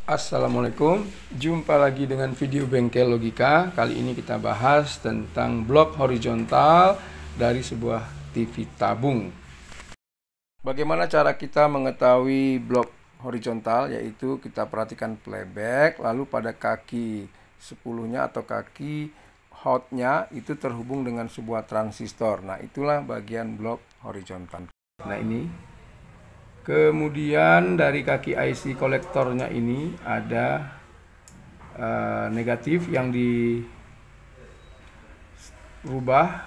Assalamualaikum, jumpa lagi dengan video Bengkel Logika. Kali ini kita bahas tentang blok horizontal dari sebuah TV tabung. Bagaimana cara kita mengetahui blok horizontal? Yaitu kita perhatikan playback, lalu pada kaki 10-nya atau kaki hotnya itu terhubung dengan sebuah transistor. Nah, itulah bagian blok horizontal. Nah, ini. Kemudian dari kaki IC kolektornya ini ada negatif yang dirubah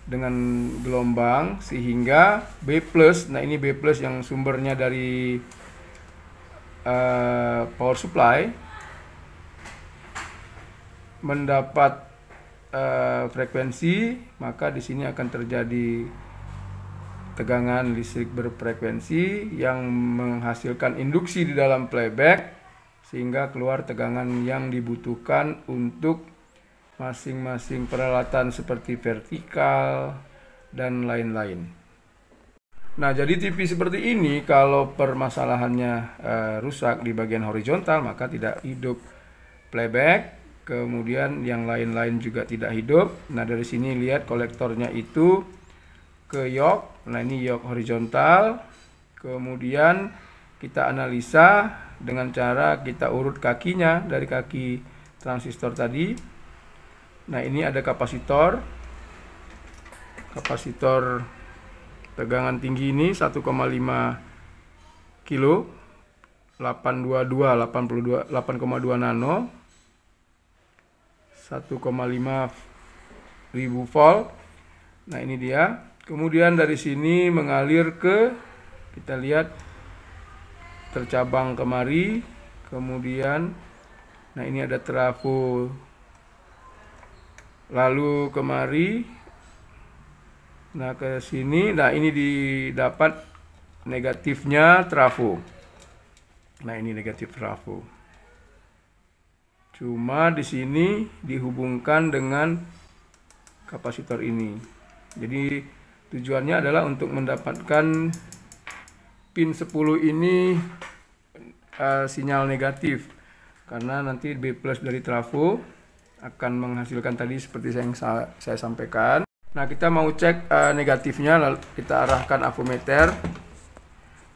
dengan gelombang sehingga B+, nah ini B+ yang sumbernya dari power supply mendapat frekuensi, maka di sini akan terjadi tegangan listrik berfrekuensi yang menghasilkan induksi di dalam playback sehingga keluar tegangan yang dibutuhkan untuk masing-masing peralatan seperti vertikal dan lain-lain. Nah, jadi TV seperti ini kalau permasalahannya rusak di bagian horizontal maka tidak hidup playback, kemudian yang lain-lain juga tidak hidup. Nah, dari sini lihat kolektornya itu ke yoke. Nah, ini yoke horizontal. Kemudian kita analisa dengan cara kita urut kakinya dari kaki transistor tadi. Nah, ini ada kapasitor. Kapasitor tegangan tinggi ini 1,5 kilo, 8,2 nano, 1,5 ribu volt. Nah, ini dia. Kemudian dari sini mengalir ke, kita lihat tercabang kemari. Kemudian, nah ini ada trafo, lalu kemari. Nah, ke sini, nah ini didapat negatifnya trafo. Nah, ini negatif trafo. Cuma di sini dihubungkan dengan kapasitor ini. Jadi tujuannya adalah untuk mendapatkan pin 10 ini sinyal negatif, karena nanti B+ dari trafo akan menghasilkan tadi seperti yang saya sampaikan. Nah, kita mau cek negatifnya, lalu kita arahkan avometer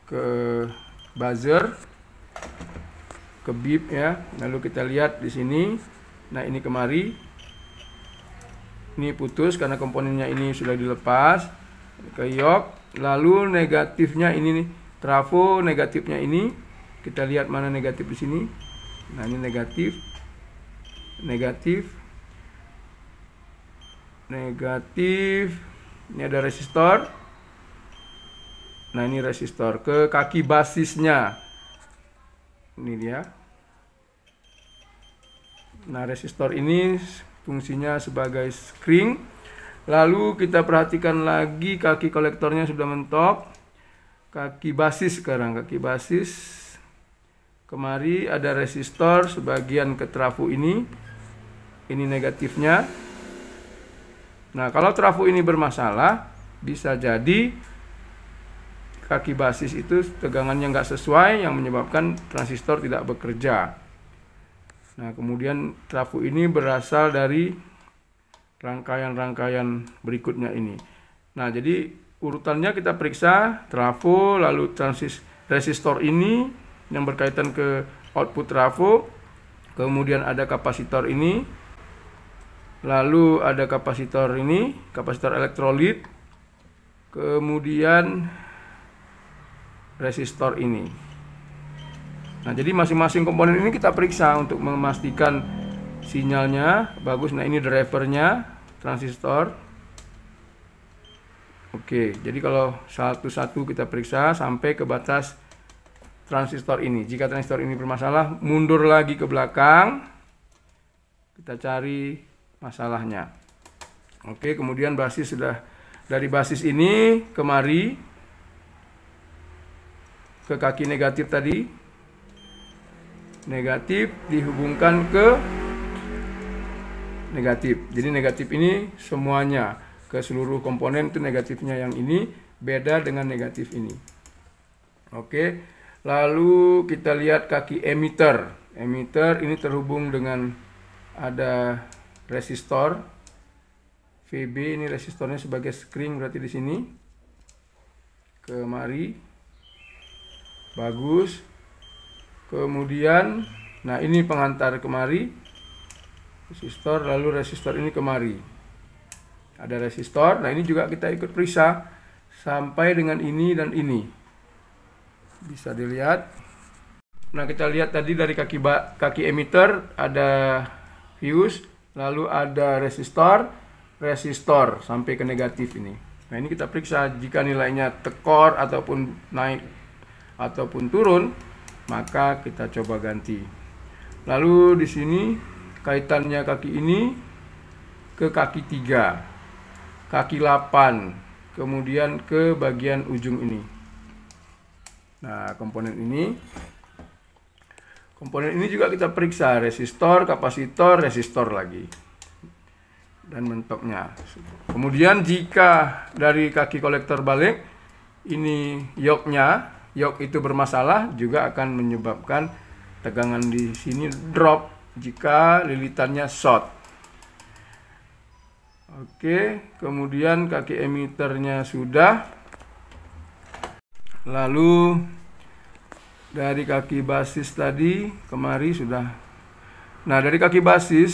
ke buzzer, ke bip ya. Lalu kita lihat di sini. Nah, ini kemari. Ini putus karena komponennya ini sudah dilepas ke yoke. Lalu negatifnya ini nih, trafo negatifnya ini. Kita lihat mana negatif di sini. Nah, ini negatif. Negatif. Negatif. Ini ada resistor. Nah, ini resistor ke kaki basisnya. Ini dia. Nah, resistor ini fungsinya sebagai screen. Lalu kita perhatikan lagi kaki kolektornya sudah mentok. Kaki basis sekarang, kaki basis. Kemari ada resistor sebagian ke trafo ini. Ini negatifnya. Nah, kalau trafo ini bermasalah, bisa jadi kaki basis itu tegangannya nggak sesuai yang menyebabkan transistor tidak bekerja. Nah, kemudian trafo ini berasal dari rangkaian-rangkaian berikutnya ini. Nah, jadi urutannya kita periksa trafo, lalu resistor ini yang berkaitan ke output trafo, kemudian ada kapasitor ini, lalu ada kapasitor ini, kapasitor elektrolit, kemudian resistor ini. Nah, jadi masing-masing komponen ini kita periksa untuk memastikan sinyalnya bagus. Nah, ini drivernya transistor. Oke, jadi kalau satu-satu kita periksa sampai ke batas transistor ini. Jika transistor ini bermasalah, mundur lagi ke belakang. Kita cari masalahnya. Oke, kemudian basis sudah, dari basis ini kemari ke kaki negatif tadi. Negatif dihubungkan ke negatif. Jadi negatif ini semuanya ke seluruh komponen itu negatifnya yang ini beda dengan negatif ini. Oke. Lalu kita lihat kaki emitter. Emitter ini terhubung dengan ada resistor VB, ini resistornya sebagai spring berarti di sini. Kemari. Bagus. Kemudian nah ini pengantar kemari. Resistor, lalu resistor ini kemari. Ada resistor. Nah, ini juga kita ikut periksa sampai dengan ini dan ini. Bisa dilihat. Nah, kita lihat tadi dari kaki emitter ada fuse, lalu ada resistor sampai ke negatif ini. Nah, ini kita periksa jika nilainya tekor ataupun naik ataupun turun, maka kita coba ganti. Lalu di sini kaitannya kaki ini ke kaki 3, kaki 8, kemudian ke bagian ujung ini. Nah, komponen ini juga kita periksa resistor, kapasitor, resistor lagi, dan mentoknya. Kemudian jika dari kaki kolektor balik ini yok itu bermasalah, juga akan menyebabkan tegangan di sini drop jika lilitannya short. Oke, kemudian kaki emiternya sudah. Lalu dari kaki basis tadi kemari sudah. Nah, dari kaki basis.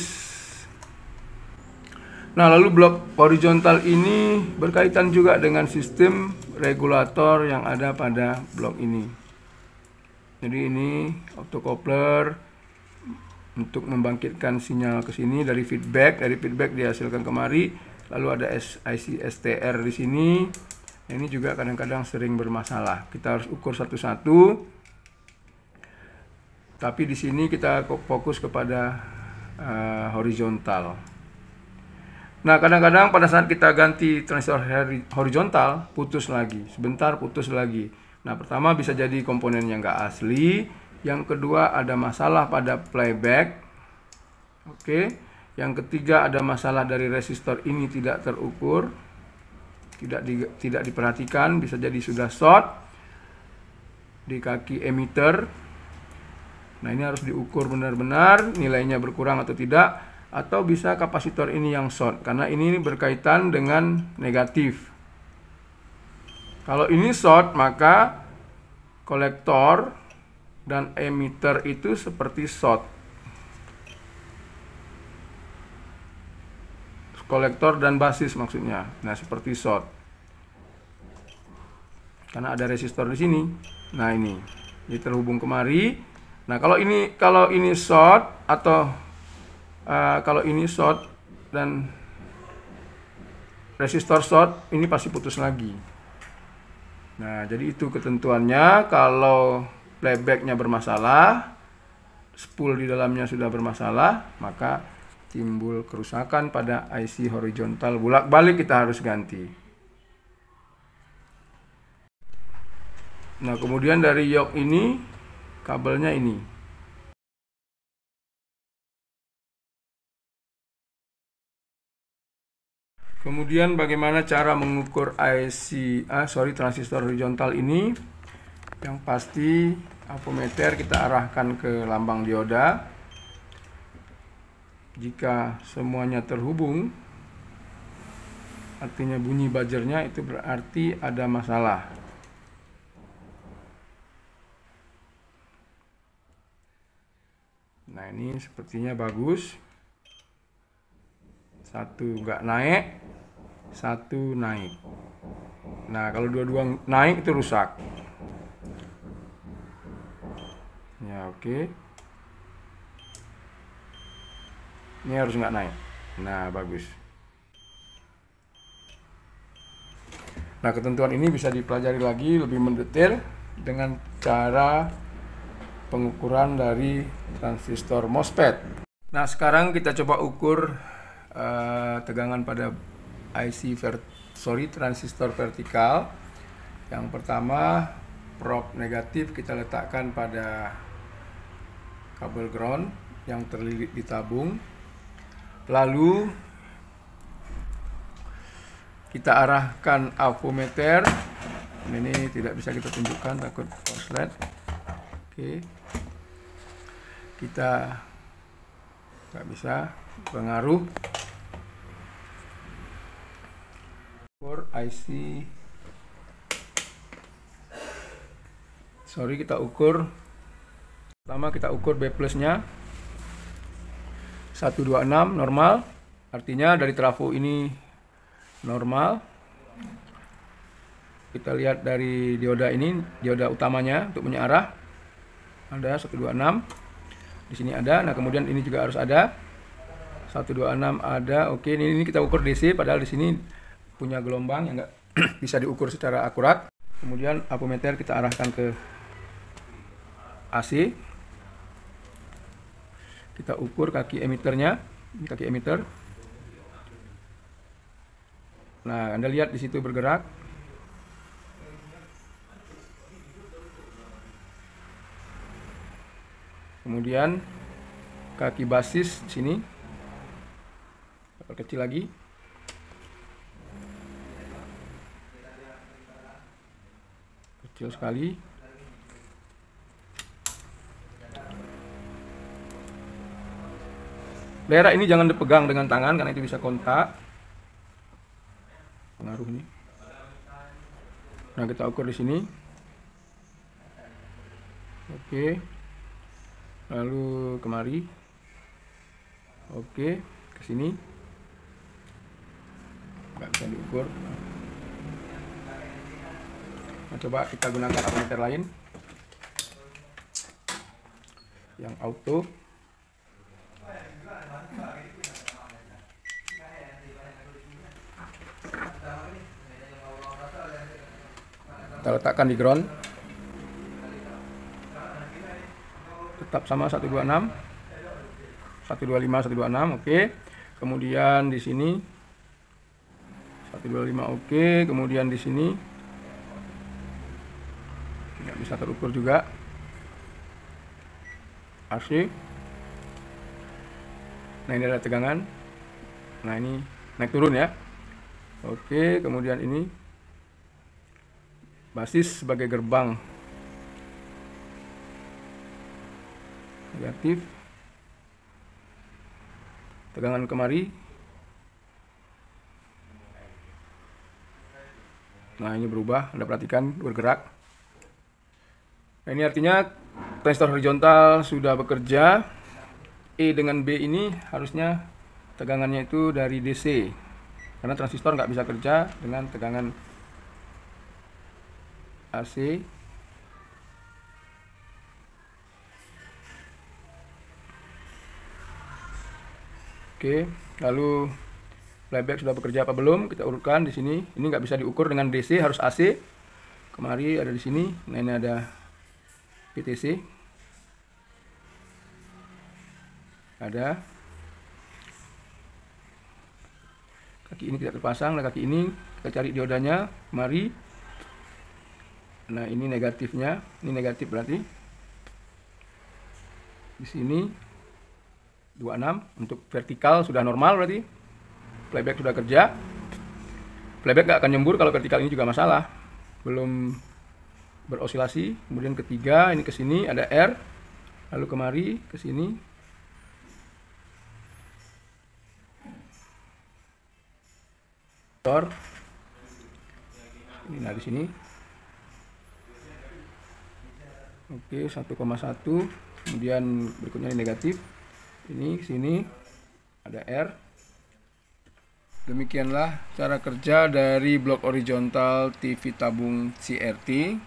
Nah, lalu blok horizontal ini berkaitan juga dengan sistem regulator yang ada pada blok ini. Jadi ini optocoupler untuk membangkitkan sinyal ke sini dari feedback dihasilkan kemari. Lalu ada IC STR di sini. Nah, ini juga kadang-kadang sering bermasalah. Kita harus ukur satu-satu. Tapi di sini kita fokus kepada horizontal. Nah, kadang-kadang pada saat kita ganti transistor horizontal, putus lagi. Sebentar putus lagi. Nah, pertama bisa jadi komponennya nggak asli. Yang kedua ada masalah pada playback. Oke. Yang ketiga ada masalah dari resistor ini tidak terukur. Tidak diperhatikan, bisa jadi sudah short di kaki emitter. Nah, ini harus diukur benar-benar nilainya berkurang atau tidak, atau bisa kapasitor ini yang short karena ini berkaitan dengan negatif. Kalau ini short, maka kolektor dan emitter itu seperti short. Kolektor dan basis maksudnya. Nah, seperti short. Karena ada resistor di sini. Nah, ini terhubung kemari. Nah, kalau ini short atau kalau ini short dan resistor short, ini pasti putus lagi. Nah, jadi itu ketentuannya. Kalau playbacknya bermasalah, spool di dalamnya sudah bermasalah, maka timbul kerusakan pada IC horizontal. Bolak-balik kita harus ganti. Nah, kemudian dari yok ini, kabelnya ini. Kemudian bagaimana cara mengukur transistor horizontal ini? Yang pasti ampermeter kita arahkan ke lambang dioda. Jika semuanya terhubung, artinya bunyi buzzernya, itu berarti ada masalah. Nah, ini sepertinya bagus. Satu nggak naik, satu naik. Nah, kalau dua-dua naik itu rusak. Ya, oke. Ini harus nggak naik. Nah, bagus. Nah, ketentuan ini bisa dipelajari lagi lebih mendetail dengan cara pengukuran dari transistor MOSFET. Nah, sekarang kita coba ukur tegangan pada transistor vertikal. Yang pertama, probe negatif kita letakkan pada kabel ground yang terlilit di tabung. Lalu kita arahkan ampermeter. Ini tidak bisa kita tunjukkan takut korslet. Oke, kita nggak bisa pengaruh for IC. Kita ukur pertama, kita ukur B plusnya 126 normal, artinya dari trafo ini normal. Kita lihat dari dioda ini, dioda utamanya untuk punya arah ada 126 di sini ada. Nah, kemudian ini juga harus ada 126 ada. Oke, ini kita ukur DC, padahal di sini punya gelombang yang nggak bisa diukur secara akurat. Kemudian ampermeter kita arahkan ke AC. Kita ukur kaki emiternya, ini kaki emitter. Nah, Anda lihat di situ bergerak. Kemudian kaki basis di sini kecil lagi. Kecil sekali. Daerah ini jangan dipegang dengan tangan karena itu bisa kontak. Pengaruh ini. Nah, kita ukur di sini. Oke. Lalu kemari. Oke, ke sini. Nggak bisa diukur. Nah, coba kita gunakan ampermeter lain yang auto. Kita letakkan di ground, tetap sama 126, 125, 126, oke. Kemudian di sini 125, oke. Kemudian di sini tidak bisa terukur juga. AC. Nah, ini ada tegangan. Nah, ini naik turun ya. Oke, kemudian ini basis sebagai gerbang negatif, tegangan kemari. Nah, ini berubah, Anda perhatikan bergerak. Nah, ini artinya transistor horizontal sudah bekerja. E dengan B ini harusnya tegangannya itu dari DC, karena transistor nggak bisa kerja dengan tegangan AC. Oke, lalu playback sudah bekerja apa belum? Kita urutkan di sini. Ini nggak bisa diukur dengan DC, harus AC. Kemari ada di sini. Nah, ini ada PTC. Ada. Kaki ini tidak terpasang. Nah, kaki ini kita cari diodanya. Mari. Nah, ini negatifnya, ini negatif berarti di sini 26 untuk vertikal sudah normal, berarti playback sudah kerja. Playback nggak akan nyembur kalau vertikal ini juga masalah, belum berosilasi. Kemudian ketiga ini ke sini ada R, lalu kemari ke sini. Ini, nah di sini. Oke, 1,1. Kemudian berikutnya ini negatif. Ini sini ada R. Demikianlah cara kerja dari blok horizontal TV tabung CRT.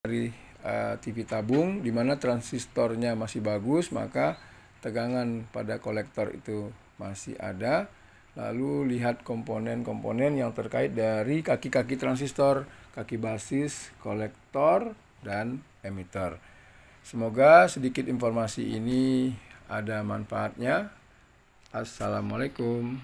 Dari TV tabung di mana transistornya masih bagus, maka tegangan pada kolektor itu masih ada. Lalu lihat komponen-komponen yang terkait dari kaki-kaki transistor, kaki basis, kolektor, dan emitter. Semoga sedikit informasi ini ada manfaatnya. Assalamualaikum.